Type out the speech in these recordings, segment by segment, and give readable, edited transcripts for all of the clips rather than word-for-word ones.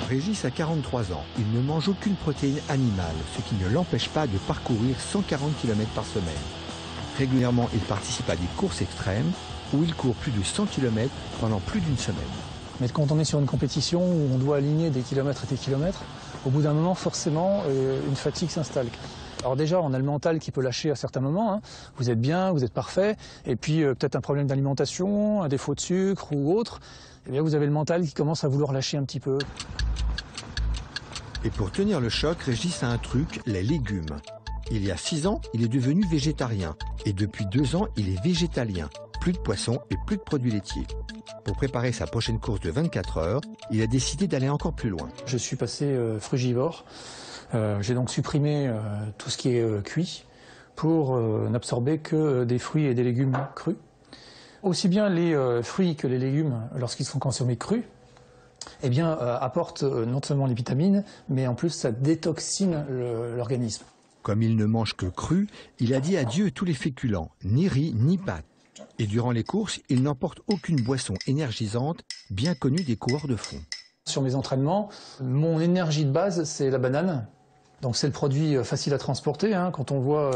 Régis a 43 ans. Il ne mange aucune protéine animale, ce qui ne l'empêche pas de parcourir 140 km par semaine. Régulièrement, il participe à des courses extrêmes où il court plus de 100 km pendant plus d'une semaine. Mais quand on est sur une compétition où on doit aligner des kilomètres et des kilomètres, au bout d'un moment, forcément, une fatigue s'installe. Alors déjà, on a le mental qui peut lâcher à certains moments. Hein. Vous êtes bien, vous êtes parfait, et puis peut-être un problème d'alimentation, un défaut de sucre ou autre. Eh bien, vous avez le mental qui commence à vouloir lâcher un petit peu. Et pour tenir le choc, Régis a un truc, les légumes. Il y a 6 ans, il est devenu végétarien. Et depuis 2 ans, il est végétalien. Plus de poissons et plus de produits laitiers. Pour préparer sa prochaine course de 24 heures, il a décidé d'aller encore plus loin. Je suis passé frugivore. J'ai donc supprimé tout ce qui est cuit pour n'absorber que des fruits et des légumes crus. Aussi bien les fruits que les légumes, lorsqu'ils sont consommés crus, eh bien, apportent non seulement les vitamines, mais en plus ça détoxine l'organisme. Comme il ne mange que cru, il a dit adieu à tous les féculents, ni riz ni pâtes. Et durant les courses, il n'emporte aucune boisson énergisante, bien connue des coureurs de fond. Sur mes entraînements, mon énergie de base, c'est la banane. Donc c'est le produit facile à transporter. Hein. Quand on voit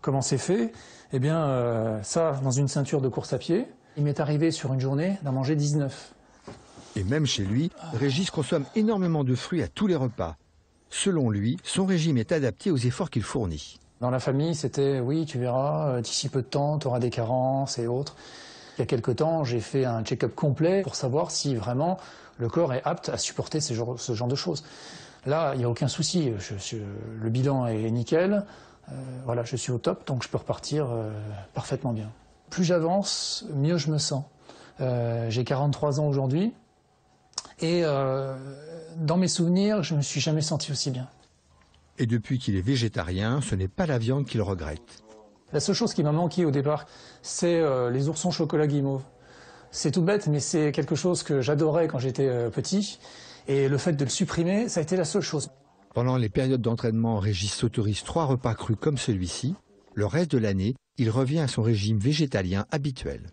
comment c'est fait, eh bien ça, dans une ceinture de course à pied, il m'est arrivé sur une journée d'en manger 19. Et même chez lui, Régis consomme énormément de fruits à tous les repas. Selon lui, son régime est adapté aux efforts qu'il fournit. Dans la famille, c'était « oui, tu verras, d'ici peu de temps, tu auras des carences et autres ». Il y a quelque temps, j'ai fait un check-up complet pour savoir si vraiment le corps est apte à supporter ce genre de choses. Là, il n'y a aucun souci, le bilan est nickel, voilà, je suis au top, donc je peux repartir parfaitement bien. Plus j'avance, mieux je me sens. J'ai 43 ans aujourd'hui et dans mes souvenirs, je ne me suis jamais senti aussi bien. Et depuis qu'il est végétarien, ce n'est pas la viande qu'il regrette. La seule chose qui m'a manqué au départ, c'est les oursons chocolat guimauve. C'est tout bête, mais c'est quelque chose que j'adorais quand j'étais petit. Et le fait de le supprimer, ça a été la seule chose. Pendant les périodes d'entraînement, Régis s'autorise 3 repas crus comme celui-ci. Le reste de l'année, il revient à son régime végétalien habituel.